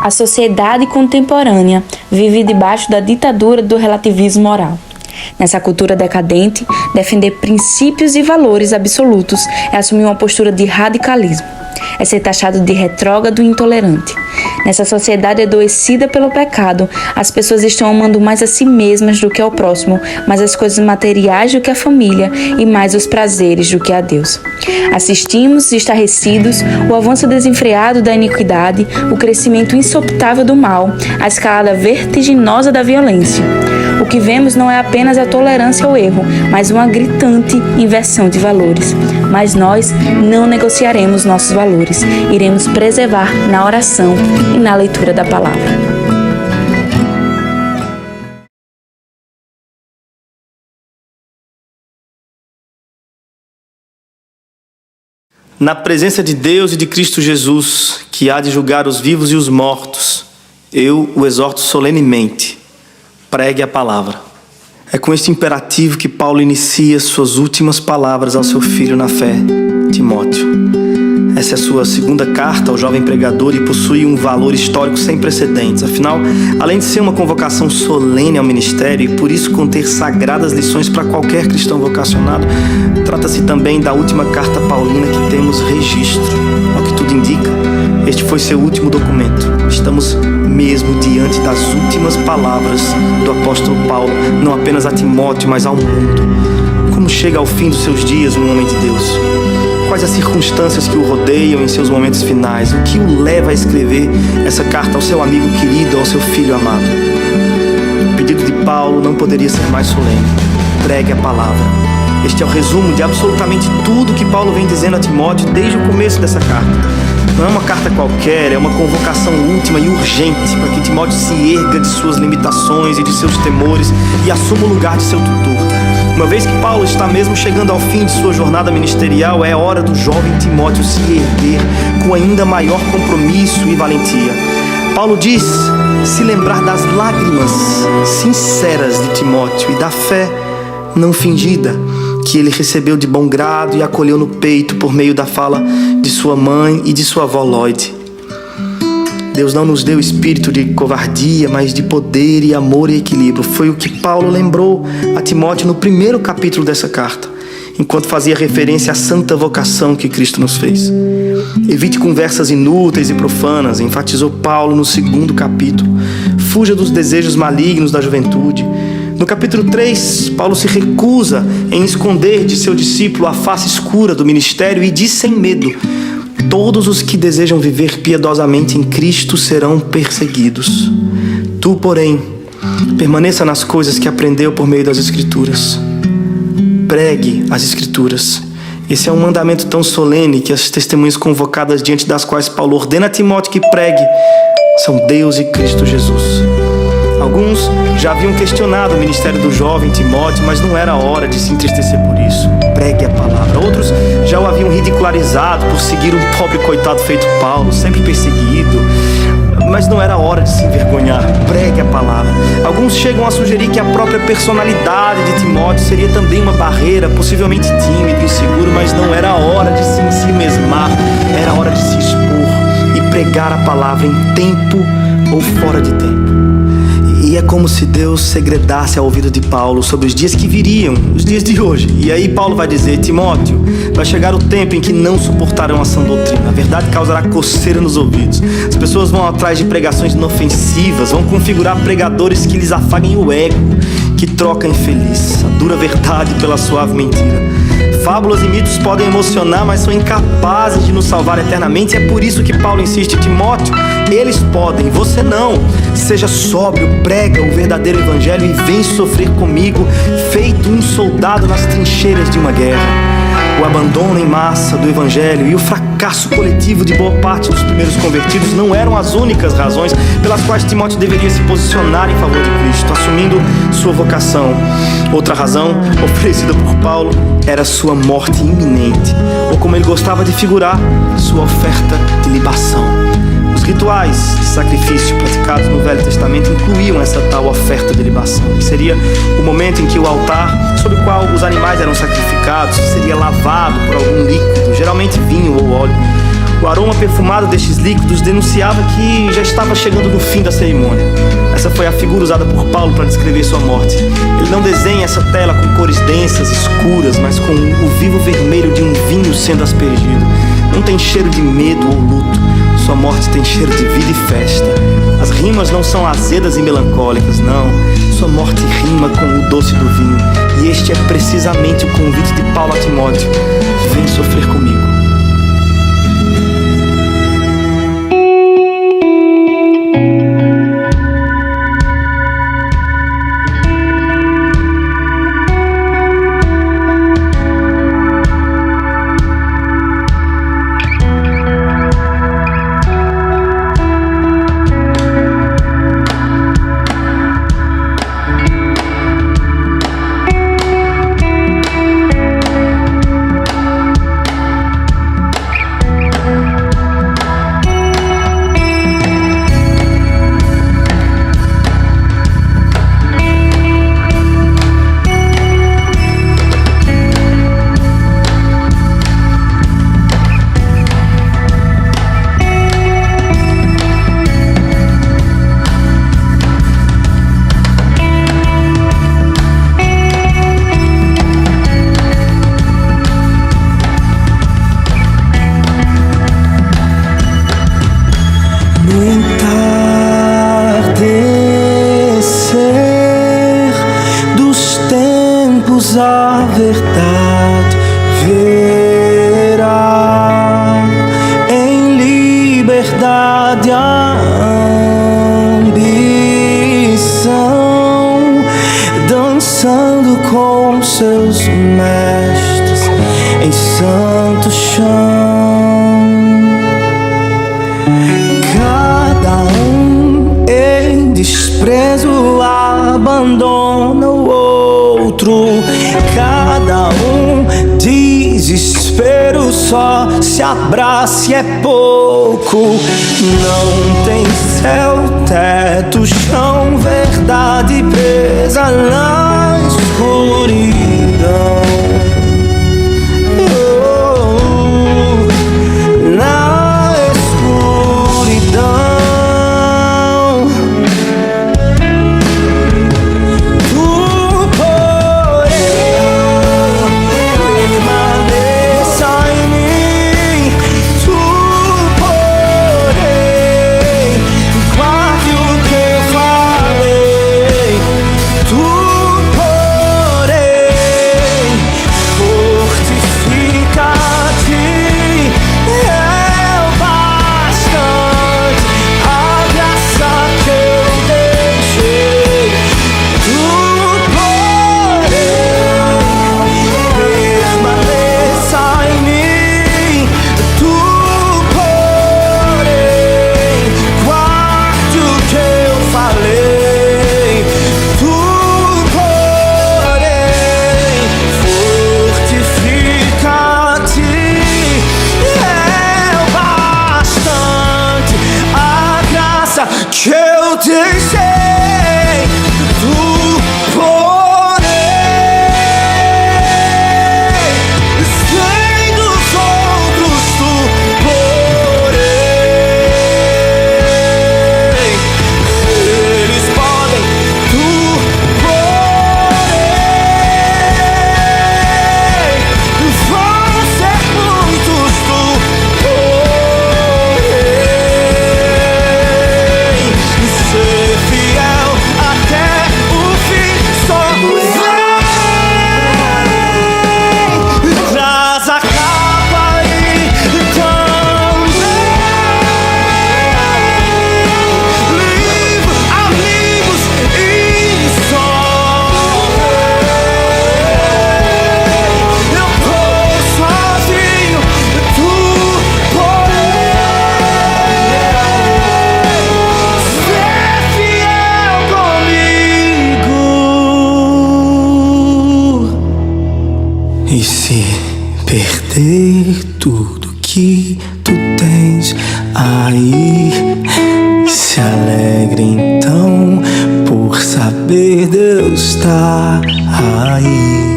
A sociedade contemporânea vive debaixo da ditadura do relativismo moral. Nessa cultura decadente, defender princípios e valores absolutos é assumir uma postura de radicalismo. É ser taxado de retrógrado e intolerante. Nessa sociedade adoecida pelo pecado, as pessoas estão amando mais a si mesmas do que ao próximo, mais as coisas materiais do que a família e mais os prazeres do que a Deus. Assistimos, estarrecidos, o avanço desenfreado da iniquidade, o crescimento insoportável do mal, a escalada vertiginosa da violência. O que vemos não é apenas a tolerância ao erro, mas uma gritante inversão de valores. Mas nós não negociaremos nossos valores. Iremos preservar na oração e na leitura da palavra. Na presença de Deus e de Cristo Jesus, que há de julgar os vivos e os mortos, eu o exorto solenemente: pregue a palavra. É com este imperativo que Paulo inicia suas últimas palavras ao seu filho na fé, Timóteo. Essa é a sua segunda carta ao jovem pregador e possui um valor histórico sem precedentes. Afinal, além de ser uma convocação solene ao ministério e por isso conter sagradas lições para qualquer cristão vocacionado, trata-se também da última carta paulina que temos registro. Ao que tudo indica, este foi seu último documento. Estamos mesmo diante das últimas palavras do apóstolo Paulo, não apenas a Timóteo, mas ao mundo. Como chega ao fim dos seus dias um homem de Deus? Quais as circunstâncias que o rodeiam em seus momentos finais? O que o leva a escrever essa carta ao seu amigo querido, ao seu filho amado? O pedido de Paulo não poderia ser mais solene. Pregue a palavra. Este é o resumo de absolutamente tudo que Paulo vem dizendo a Timóteo desde o começo dessa carta. Não é uma carta qualquer, é uma convocação última e urgente para que Timóteo se erga de suas limitações e de seus temores e assuma o lugar de seu tutor. Uma vez que Paulo está mesmo chegando ao fim de sua jornada ministerial, é hora do jovem Timóteo se erguer com ainda maior compromisso e valentia. Paulo diz se lembrar das lágrimas sinceras de Timóteo e da fé não fingida que ele recebeu de bom grado e acolheu no peito por meio da fala de sua mãe e de sua avó Lloyd. Deus não nos deu espírito de covardia, mas de poder e amor e equilíbrio. Foi o que Paulo lembrou a Timóteo no primeiro capítulo dessa carta, enquanto fazia referência à santa vocação que Cristo nos fez. Evite conversas inúteis e profanas, enfatizou Paulo no segundo capítulo. Fuja dos desejos malignos da juventude. No capítulo 3, Paulo se recusa em esconder de seu discípulo a face escura do ministério e diz sem medo: todos os que desejam viver piedosamente em Cristo serão perseguidos. Tu, porém, permaneça nas coisas que aprendeu por meio das Escrituras. Pregue as Escrituras. Esse é um mandamento tão solene que as testemunhas convocadas diante das quais Paulo ordena a Timóteo que pregue são Deus e Cristo Jesus. Alguns já haviam questionado o ministério do jovem Timóteo, mas não era hora de se entristecer por isso. Pregue a palavra. Outros já o haviam ridicularizado por seguir um pobre coitado feito Paulo, sempre perseguido. Mas não era hora de se envergonhar. Pregue a palavra. Alguns chegam a sugerir que a própria personalidade de Timóteo seria também uma barreira, possivelmente tímido, inseguro, mas não era hora de se ensimesmar. Era hora de se expor e pregar a palavra em tempo ou fora de tempo. E é como se Deus segredasse ao ouvido de Paulo sobre os dias que viriam, os dias de hoje. E aí Paulo vai dizer: Timóteo, vai chegar o tempo em que não suportarão a sã doutrina. A verdade causará coceira nos ouvidos. As pessoas vão atrás de pregações inofensivas, vão configurar pregadores que lhes afaguem o ego, que trocam infeliz a dura verdade pela suave mentira. Fábulas e mitos podem emocionar, mas são incapazes de nos salvar eternamente. E é por isso que Paulo insiste: Timóteo, eles podem, você não. Seja sóbrio, prega o verdadeiro evangelho e vem sofrer comigo, feito um soldado nas trincheiras de uma guerra. O abandono em massa do evangelho e o fracasso coletivo de boa parte dos primeiros convertidos não eram as únicas razões pelas quais Timóteo deveria se posicionar em favor de Cristo, assumindo sua vocação. Outra razão, oferecida por Paulo, era sua morte iminente, ou como ele gostava de figurar, sua oferta de libação. Os rituais de sacrifício praticados no Velho Testamento incluíam essa tal oferta de libação, que seria o momento em que o altar sobre o qual os animais eram sacrificados seria lavado por algum líquido, geralmente vinho ou óleo. O aroma perfumado destes líquidos denunciava que já estava chegando no fim da cerimônia. Essa foi a figura usada por Paulo para descrever sua morte. Ele não desenha essa tela com cores densas, escuras, mas com o vivo vermelho de um vinho sendo aspergido. Não tem cheiro de medo ou luto. Sua morte tem cheiro de vida e festa. As rimas não são azedas e melancólicas, não. Sua morte rima com o doce do vinho. E este é precisamente o convite de Paulo a Timóteo. Vem sofrer comigo. A verdade verá em liberdade a ambição, dançando com seus mestres em santo chão. Cada um em desprezo abandona o outro. Cada um desespero só se abraça e é pouco. Não tem céu, teto, chão, verdade presa na escuridão. Na escuridão. Que eu deixei, tu porém, sem dos outros tu porém, eles podem, tu porém, vão ser muitos tu porém. Ser fiel até o fim, só vem, traz a capa e também livro, amigos e só eu tô sozinho, tu porém. E se perder tudo que tu tens aí, se alegre então por saber Deus tá aí.